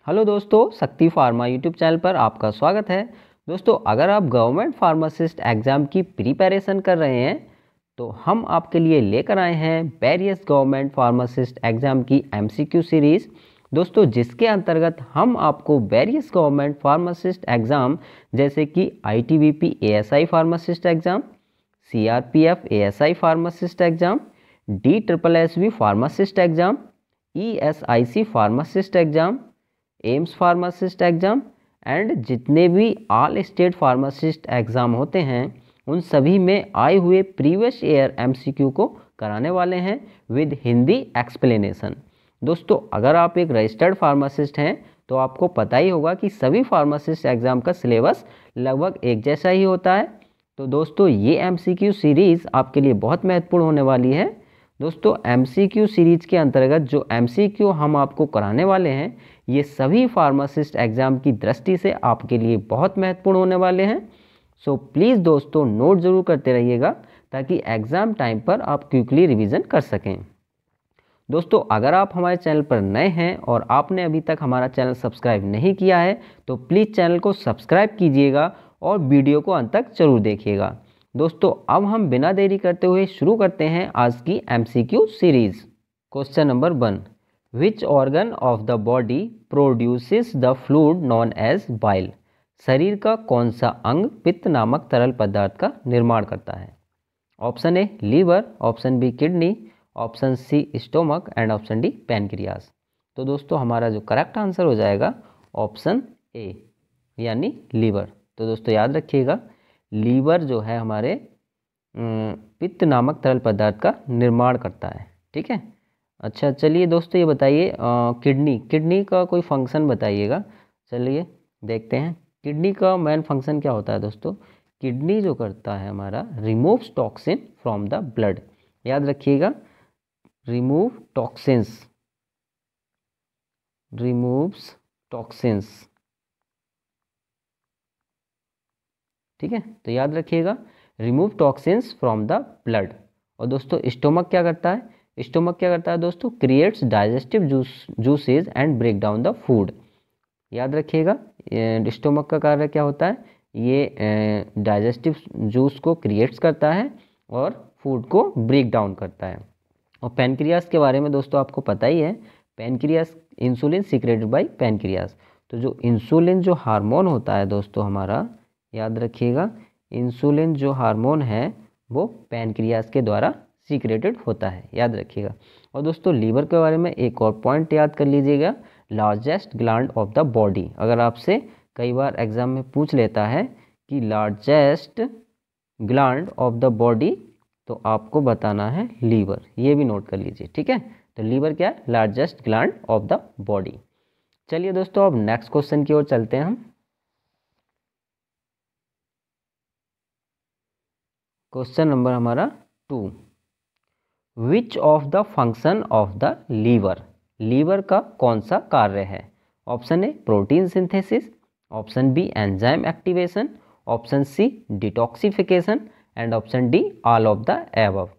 Hello दोस्तों, शक्ति pharma YouTube channel पर आपका स्वागत है। दोस्तों, अगर आप गवर्नमेंट फार्मासिस्ट एग्ज़ाम की प्रिपरेशन कर रहे हैं तो हम आपके लिए लेकर आए हैं वेरियस गवर्नमेंट फार्मासिस्ट एग्ज़ाम की एमसीक्यू सीरीज़। दोस्तों, जिसके अंतर्गत हम आपको वेरियस गवर्नमेंट फार्मासिस्ट एग्ज़ाम जैसे कि ITBP ASI pharmacist exam, CRPF ASI pharmacist exam, DSSB pharmacist exam, ESIC pharmacist exam, AIIMS pharmacist exam and जितने भी ऑल स्टेट फार्मासिस्ट एग्ज़ाम होते हैं उन सभी में आए हुए प्रीवियस ईयर एमसीक्यू को कराने वाले हैं विद हिंदी एक्सप्लेनेशन। दोस्तों, अगर आप एक रजिस्टर्ड फार्मासिस्ट हैं तो आपको पता ही होगा कि सभी फार्मासिस्ट एग्ज़ाम का सिलेबस लगभग एक जैसा ही होता है। तो दोस्तों, ये एमसीक्यू सीरीज़ आपके लिए बहुत महत्वपूर्ण होने वाली है। दोस्तों, एमसीक्यू सीरीज के अंतर्गत जो एमसीक्यू हम आपको कराने वाले हैं ये सभी फार्मासिस्ट एग्ज़ाम की दृष्टि से आपके लिए बहुत महत्वपूर्ण होने वाले हैं। सो प्लीज़ दोस्तों, नोट ज़रूर करते रहिएगा ताकि एग्ज़ाम टाइम पर आप क्विकली रिवीजन कर सकें। दोस्तों, अगर आप हमारे चैनल पर नए हैं और आपने अभी तक हमारा चैनल सब्सक्राइब नहीं किया है तो प्लीज़ चैनल को सब्सक्राइब कीजिएगा और वीडियो को अंत तक जरूर देखिएगा। दोस्तों, अब हम बिना देरी करते हुए शुरू करते हैं आज की MCQ series. Question number 1, which organ of the body produces the fluid known as bile? शरीर का कौन सा अंग पित्त नामक तरल पदार्थ का निर्माण करता है? Option A liver, option B kidney, option C stomach and option D pancreas. तो दोस्तों, हमारा जो करेक्ट आंसर हो जाएगा ऑप्शन ए यानी लीवर। तो दोस्तों याद रखिएगा, लीवर जो है हमारे पित्त नामक तरल पदार्थ का निर्माण करता है। ठीक है। अच्छा, चलिए दोस्तों, ये बताइए किडनी का कोई फंक्शन बताइएगा। चलिए देखते हैं किडनी का मेन फंक्शन क्या होता है। दोस्तों, किडनी जो करता है हमारा removes toxin from the blood. याद रखिएगा, रिमूव्स टॉक्सिन्स। ठीक है, तो याद रखिएगा remove toxins from the blood. और दोस्तों, स्टोमक क्या करता है? स्टोमक क्या करता है दोस्तों? Creates digestive juices and break down the food. याद रखिएगा, स्टोमक का कार्य क्या होता है? ये डाइजेस्टिव जूस को क्रिएट्स करता है और फूड को ब्रेक डाउन करता है। और पैनक्रियास के बारे में दोस्तों आपको पता ही है, pancreas insulin secreted by pancreas. तो जो इंसुलिन जो हार्मोन होता है दोस्तों हमारा, याद रखिएगा, इंसुलिन जो हार्मोन है वो पैनक्रियास के द्वारा सीक्रेटेड होता है। याद रखिएगा। और दोस्तों, लीवर के बारे में एक और पॉइंट याद कर लीजिएगा, largest gland of the body. अगर आपसे कई बार एग्जाम में पूछ लेता है कि largest gland of the body, तो आपको बताना है लीवर। ये भी नोट कर लीजिए। ठीक है, तो लीवर क्या है? Largest gland of the body. चलिए दोस्तों, अब नेक्स्ट क्वेश्चन की ओर चलते हैं हम। क्वेश्चन नंबर हमारा 2, which of the function of the liver? Liver का कौन सा कार्य है? Option A protein synthesis, option B enzyme activation, option C detoxification and option D all of the above.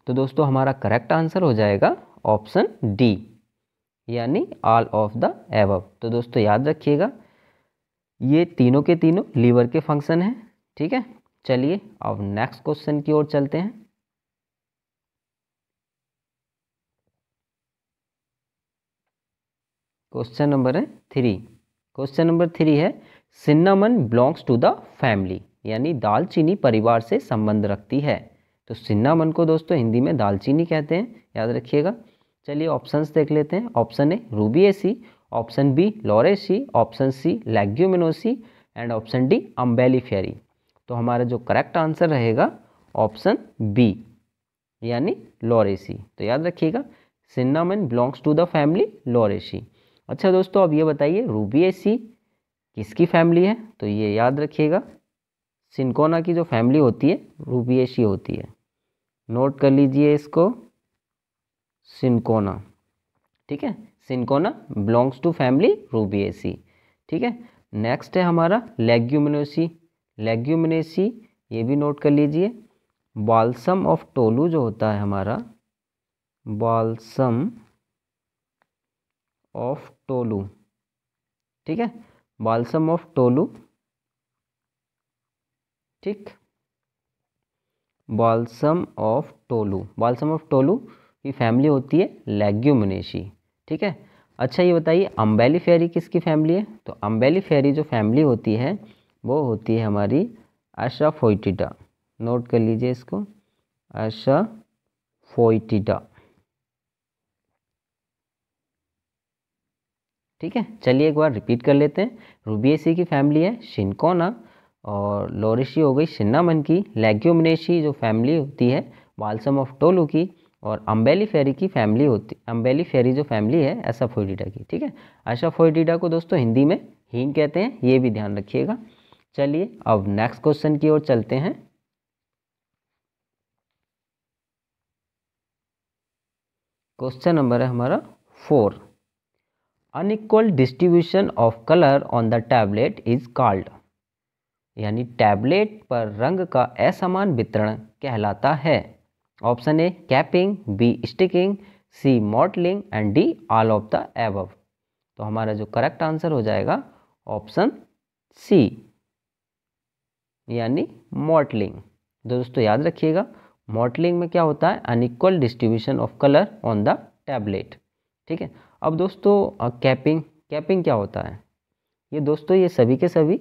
तो दोस्तों, हमारा करेक्ट आंसर हो जाएगा ऑप्शन डी यानी ऑल ऑफ द एबव। तो दोस्तों याद रखिएगा, ये तीनों के तीनों लीवर के फंक्शन हैं। ठीक है, चलिए अब नेक्स्ट क्वेश्चन की ओर चलते हैं। क्वेश्चन नंबर है 3। क्वेश्चन नंबर 3 है, cinnamon belongs to the family, यानी दालचीनी परिवार से संबंध रखती है। तो सिन्नामन को दोस्तों हिंदी में दालचीनी कहते हैं। याद रखिएगा। चलिए ऑप्शंस देख लेते हैं। Option A Rubiaceae, option B Lauraceae, option C Leguminosae and option D Umbelliferae. तो हमारा जो करेक्ट आंसर रहेगा ऑप्शन बी यानी लॉरेसी। तो याद रखिएगा, cinnamon belongs to the family Lauraceae. अच्छा दोस्तों, अब ये बताइए रूबिएसी किसकी फैमिली है? तो ये याद रखिएगा, सिनकोना की जो फैमिली होती है रूबिएसी होती है। नोट कर लीजिए इसको, सिनकोना। ठीक है, cinchona belongs to family Rubiaceae. ठीक है, नेक्स्ट है हमारा लेग्यूमिनोसी। लेग्यूमिनेसी ये भी नोट कर लीजिए। बाल्सम ऑफ टोलू जो होता है हमारा, बाल्सम ऑफ टोलू, ठीक है, बाल्सम ऑफ टोलू, ठीक, balsam of tolu, balsam of tolu की फैमिली होती है लेग्यूमिनेसी, ठीक है। अच्छा ये बताइए अम्बेलिफेरी किसकी फैमिली है? तो अम्बेलिफेरी जो फैमिली होती है वो होती है हमारी एसाफोइटिडा, नोट कर लीजिए इसको, एसाफोइटिडा, ठीक है। चलिए एक बार रिपीट कर लेते हैं, रूबिएसी की फैमिली है शिनकोना, और लोरेशी हो गई सिन्नामन की, लेग्यूमिनेसी जो फैमिली होती है बाल्सम ऑफ टोलू की, और अम्बेलिफेरी की फैमिली होती, अम्बेलिफेरी जो फैमिली है एसाफोइटिडा की, ठीक है। एसाफोइटिडा को दोस्तों हिंदी में हींग कहते हैं, ये भी ध्यान रखिएगा। चलिए अब नेक्स्ट क्वेश्चन की ओर चलते हैं। क्वेश्चन नंबर है हमारा 4, unequal distribution of colour on the tablet is called, यानी टैबलेट पर रंग का असमान वितरण कहलाता है। Option A capping, B sticking, C mottling and D all of the above. तो हमारा जो करेक्ट आंसर हो जाएगा ऑप्शन सी, यानी मॉडलिंग। दोस्तों याद रखिएगा मॉडलिंग में क्या होता है, unequal distribution of colour on the tablet, ठीक है। अब दोस्तों कैपिंग, कैपिंग क्या होता है? ये दोस्तों ये सभी के सभी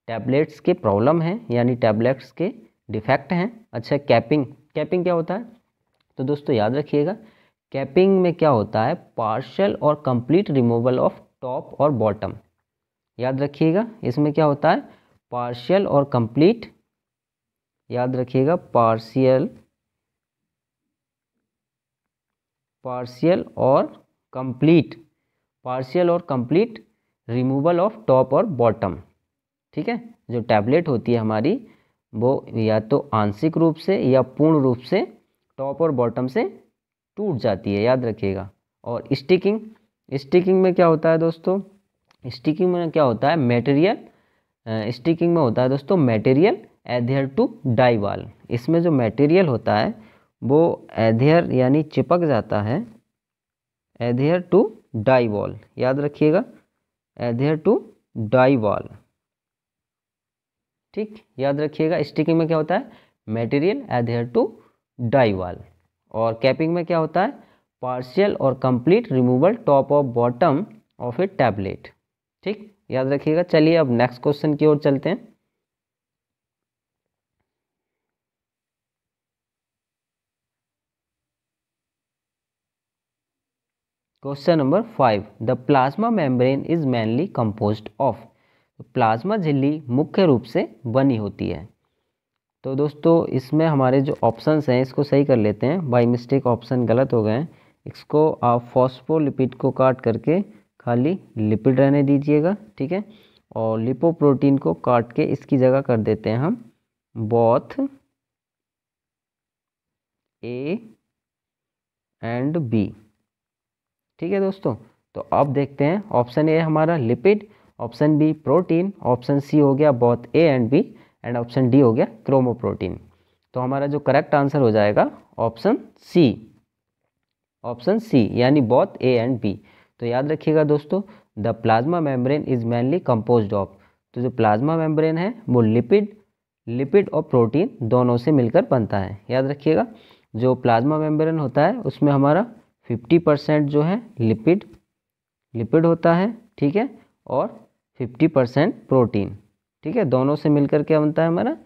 टैबलेट्स के प्रॉब्लम हैं, यानी टैबलेट्स के डिफेक्ट हैं। अच्छा कैपिंग, कैपिंग क्या होता है? तो दोस्तों याद रखिएगा कैपिंग में क्या होता है, पार्शियल और कंप्लीट रिमूवल ऑफ टॉप और बॉटम। याद रखिएगा इसमें क्या होता है, पार्शियल और कंप्लीट, याद रखिएगा पार्शियल और कंप्लीट, पार्शियल और कंप्लीट रिमूवल ऑफ टॉप और बॉटम, ठीक है। जो टैबलेट होती है हमारी वो या तो आंशिक रूप से या पूर्ण रूप से टॉप और बॉटम से टूट जाती है, याद रखिएगा। और स्टिकिंग, स्टिकिंग में क्या होता है दोस्तों, स्टिकिंग में क्या होता है, मटेरियल, स्टिकिंग में होता है दोस्तों material adhere to die wall. इसमें जो मटेरियल होता है वो एडहेयर यानी चिपक जाता है, एडहेयर टू डाई वॉल, याद रखिएगा एडहेयर टू डाई वॉल, ठीक, याद रखिएगा। स्टिकिंग में क्या होता है, material adhere to die wall. और कैपिंग में क्या होता है, पार्शियल और complete removal top of bottom of a tablet, ठीक, याद रखिएगा। चलिए अब नेक्स्ट क्वेश्चन की ओर चलते हैं। Question number 5, the plasma membrane is mainly composed of, plasma झिल्ली मुख्य रूप से बनी होती है। तो दोस्तों इसमें हमारे जो ऑप्शंस हैं इसको सही कर लेते हैं, बाय मिस्टेक ऑप्शन गलत हो गए हैं। इसको आप फॉस्फोलिपिड को काट करके खाली लिपिड रहने दीजिएगा, ठीक है। और लिपोप्रोटीन को काट के इसकी जगह कर देते हैं हम बोथ ए एंड बी, ठीक है दोस्तों। तो अब देखते हैं, ऑप्शन ए हमारा lipid, option B protein, option C हो गया both A and B, and option D हो गया क्रोमोप्रोटीन। तो हमारा जो करेक्ट आंसर हो जाएगा ऑप्शन सी, ऑप्शन सी यानी बोथ ए एंड बी। तो याद रखिएगा दोस्तों the plasma membrane is mainly composed of, तो जो प्लाज्मा मेम्ब्रेन है वो लिपिड और प्रोटीन दोनों से मिलकर बनता है। याद रखिएगा जो प्लाज्मा मेम्ब्रेन होता है उसमें हमारा 50% जो है लिपिड होता है, ठीक है, और 50% प्रोटीन, ठीक है। दोनों से मिलकर क्या बनता है, हमारा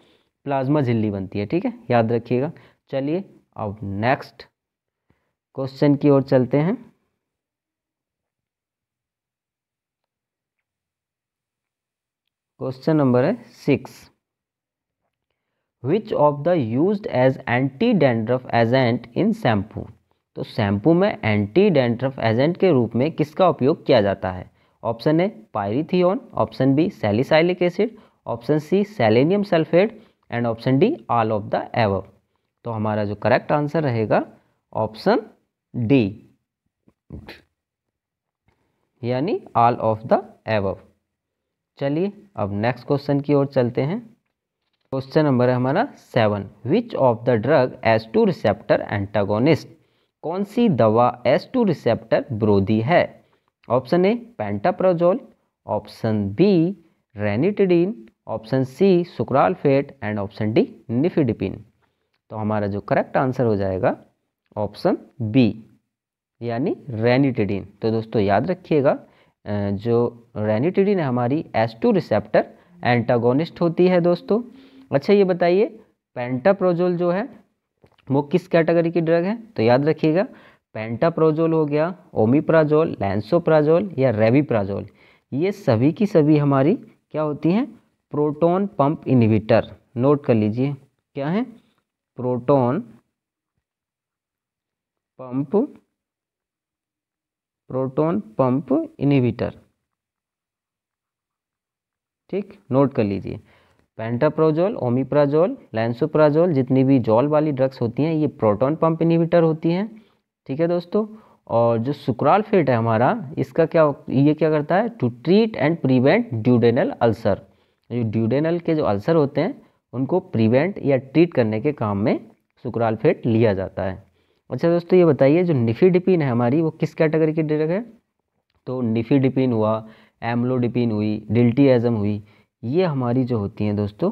प्लाज्मा झिल्ली बनती है, ठीक है, याद रखिएगा। चलिए अब नेक्स्ट क्वेश्चन की ओर चलते हैं। क्वेश्चन नंबर है 6, which of the used as anti dandruff agent in shampoo, तो शैम्पू में एंटी डैंड्रफ एजेंट के रूप में किसका उपयोग किया जाता है? Option a pyrithione, option b salicylic acid, option c selenium sulphate, and option D all of the above. तो हमारा जो करेक्ट आंसर रहेगा ऑप्शन डी, यानी ऑल ऑफ द एबव। चलिए अब नेक्स्ट क्वेश्चन की ओर चलते हैं। क्वेश्चन नंबर है हमारा 7, which of the drug H2 receptor antagonist, कौन सी दवा H2 रिसेप्टर विरोधी है? Option a pantoprazole, option b ranitidine, option c sucralfate and option d nifedipine. तो हमारा जो करेक्ट आंसर हो जाएगा ऑप्शन बी यानी रेनिटिडीन। तो दोस्तों याद रखिएगा जो रेनिटिडीन है हमारी H2 रिसेप्टर एंटागोनिस्ट होती है दोस्तों। अच्छा ये बताइए पेंटाप्रोजोल जो है वो किस कैटेगरी की ड्रग है? तो याद रखिएगा पेंटाप्रोजोल हो गया, ओमिप्राजोल, लैंसोप्राजोल या रेविप्राजोल, ये सभी की सभी हमारी क्या होती हैं? Proton pump inhibitor. नोट कर लीजिए क्या है? Proton pump inhibitor. ठीक, नोट कर लीजिए पेंटाप्रोजोल, ओमिप्राजोल, लैंसोप्राजोल, जितनी भी जॉल वाली ड्रग्स होती हैं ये प्रोटॉन पंप इनहिबिटर होती हैं। ठीक है दोस्तों। और जो सुक्रालफेट है हमारा, इसका ये क्या करता है? To treat and prevent duodenal ulcer. जो ड्यूडेनल के जो अल्सर होते हैं उनको प्रिवेंट या ट्रीट करने के काम में सुक्रालफेट लिया जाता है। अच्छा दोस्तों ये बताइए जो निफिडिपिन है हमारी वो किस कैटेगरी की ड्रग है? तो निफिडिपिन हुआ, एम्लोडिपिन हुई, डिल्टीएज़म हुई, ये हमारी जो होती हैं दोस्तों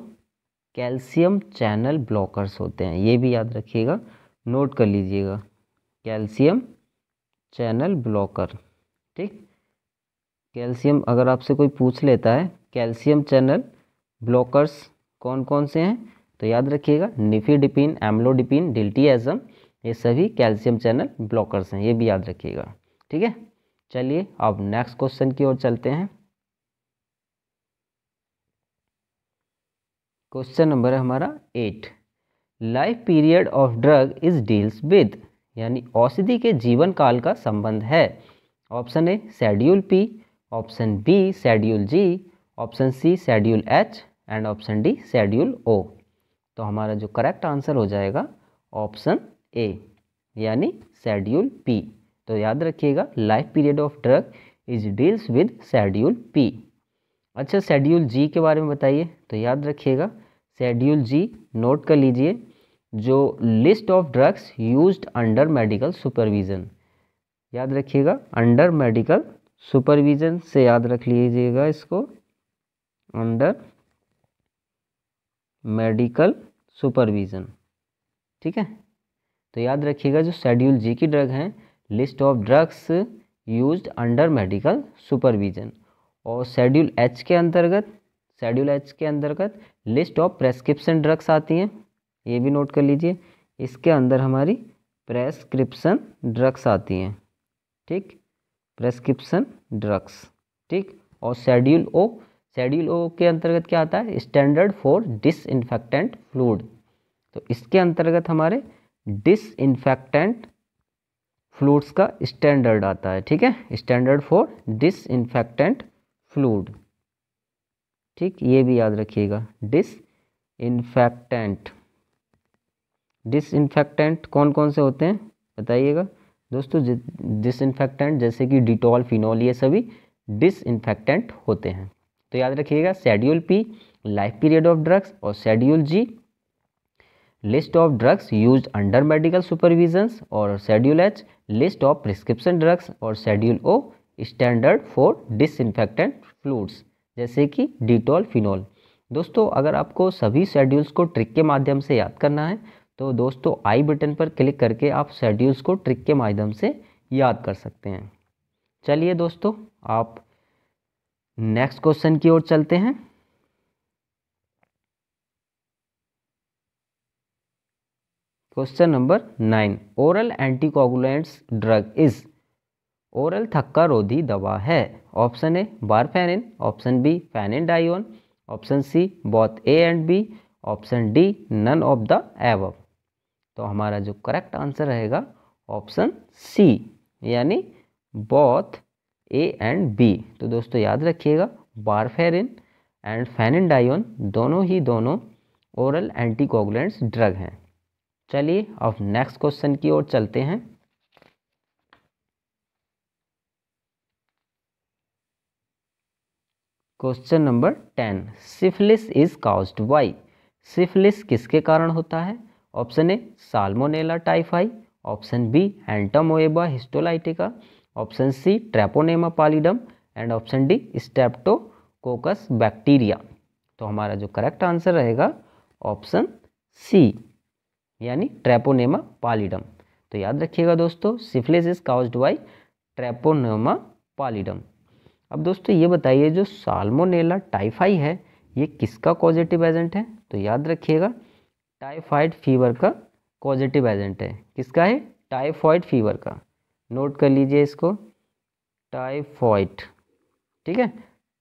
कैल्शियम चैनल ब्लॉकर्स होते हैं। ये भी याद रखिएगा, नोट कर लीजिएगा, कैल्शियम चैनल ब्लॉकर। ठीक, कैल्शियम अगर आपसे कोई पूछ लेता है कैल्शियम चैनल ब्लॉकर्स कौन कौन से हैं, तो याद रखिएगा निफिडिपिन, एम्लोडिपिन, डिल्टीएज़म, ये सभी कैल्शियम चैनल ब्लॉकर्स हैं, ये भी याद रखिएगा। ठीक है, चलिए अब नेक्स्ट क्वेश्चन की ओर चलते हैं। क्वेश्चन नंबर है हमारा 8। Life period of drug is deals with, यानी औषधि के जीवन काल का संबंध है। Option a schedule P, option b schedule G, option c schedule H and option d schedule O. तो हमारा जो करेक्ट आंसर हो जाएगा ऑप्शन ए यानी शेड्यूल पी। तो याद रखिएगा life period of drug is deals with schedule P. अच्छा शेड्यूल जी के बारे में बताइए। तो याद रखिएगा शेड्यूल जी, नोट कर लीजिए, जो list of drugs used under medical supervision. याद रखिएगा अंडर मेडिकल सुपरविजन से याद रख लीजिएगा इसको, अंडर मेडिकल सुपरविजन। ठीक है, तो याद रखिएगा जो शेड्यूल जी की ड्रग हैं list of drugs used under medical supervision. और शेड्यूल एच के अंतर्गत लिस्ट ऑफ प्रेस्क्रिप्शन ड्रग्स आती हैं, ये भी नोट कर लीजिए, इसके अंदर हमारी प्रेस्क्रिप्शन ड्रग्स आती हैं। ठीक, प्रेस्क्रिप्शन ड्रग्स। ठीक, और शेड्यूल ओ के अंतर्गत क्या आता है? Standard for disinfectant fluid. तो इसके अंतर्गत हमारे डिसइंफेक्टेंट फ्लूइड्स का स्टैंडर्ड आता है। ठीक है, स्टैंडर्ड फॉर डिसइंफेक्टेंट फ्लूइड। ठीक, ये भी याद रखिएगा डिसइंफेक्टेंट कौन कौन से होते हैं बताइएगा दोस्तों। डिसइंफेक्टेंट जैसे कि डिटॉल, फिनॉल, ये सभी डिसइंफेक्टेंट होते हैं। तो याद रखिएगा schedule P life period of drugs, और schedule G list of drugs used under medical supervision, और schedule H list of prescription drugs, और schedule O standard for disinfectant fluids जैसे कि डिटॉल, फिनॉल। दोस्तों अगर आपको सभी शेड्यूल्स को ट्रिक के माध्यम से याद करना है तो दोस्तों आई बटन पर क्लिक करके आप शेड्यूल्स को ट्रिक के माध्यम से याद कर सकते हैं। चलिए दोस्तों आप नेक्स्ट क्वेश्चन की ओर चलते हैं। Question number 9। Oral anticoagulants drug is, oral थक्का रोधी दवा है। Option a warfarin, option b phenindione, option c both A and b, option d none of the above. तो हमारा जो करेक्ट आंसर रहेगा ऑप्शन सी यानी बोथ ए एंड बी। तो दोस्तों याद रखिएगा वारफेरिन एंड फेनिडाइओन दोनों ओरल एंटीकोगुलेंट्स ड्रग हैं। चलिए अब नेक्स्ट क्वेश्चन की ओर चलते हैं। Question number 10। Syphilis is caused by, syphilis किसके कारण होता है? Option a Salmonella typhi, option b Entamoeba histolytica, option c Treponema pallidum and option d Streptococcus bacteria. तो हमारा जो करेक्ट आंसर रहेगा ऑप्शन सी यानी ट्रेपोनेमा पालिडम। तो याद रखिएगा दोस्तों, syphilis is caused by Treponema pallidum. अब दोस्तों ये बताइए, जो साल्मोनेला टाइफाई है ये किसका पॉजिटिव एजेंट है? तो याद रखिएगा टाइफाइड फीवर का पॉजिटिव एजेंट है। किसका है? टाइफाइड फीवर का। नोट कर लीजिए इसको, टाइफाइड। ठीक है,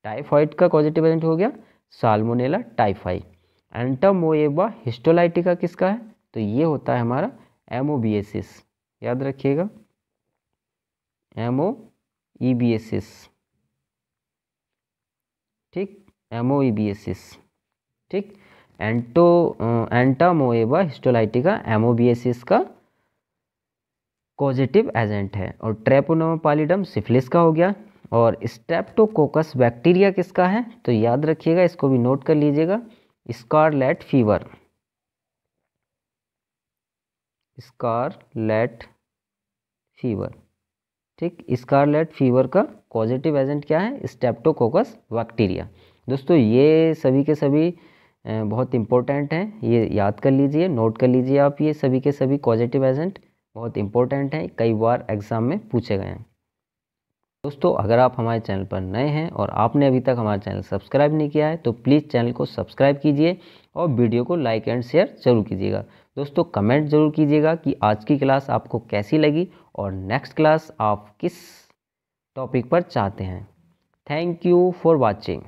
टाइफाइड का पॉजिटिव एजेंट हो गया साल्मोनेला टाइफाई। एंटामोएबा हिस्टोलाइटिका किसका है? तो ये होता है हमारा एमोबिएसिस। याद रखिएगा एमोईबिएसिस। ठीक, एमोईबिएसिस। ठीक, एंटामोएबा हिस्टोलाइटिका एमोबिएसिस का पॉजिटिव एजेंट है। और ट्रेपोनेमा पालिडम सिफिलिस का हो गया। और स्ट्रेप्टोकोकस बैक्टीरिया किसका है? तो याद रखिएगा, इसको भी नोट कर लीजिएगा, स्कारलेट फीवर। Scarlet fever. ठीक, स्कारलेट फीवर का पॉजिटिव एजेंट क्या है? Streptococcus bacteria. दोस्तों ये सभी के सभी बहुत इंपॉर्टेंट हैं, ये याद कर लीजिए, नोट कर लीजिए आप, ये सभी के सभी पॉजिटिव एजेंट बहुत इंपॉर्टेंट हैं, कई बार एग्जाम में पूछे गए हैं। दोस्तों अगर आप हमारे चैनल पर नए हैं और आपने अभी तक हमारा चैनल सब्सक्राइब नहीं किया है तो प्लीज़ चैनल को सब्सक्राइब कीजिए और वीडियो को लाइक एंड शेयर जरूर कीजिएगा। दोस्तों कमेंट जरूर कीजिएगा कि आज की क्लास आपको कैसी लगी और नेक्स्ट क्लास आप किस टॉपिक पर चाहते हैं। Thank you for watching.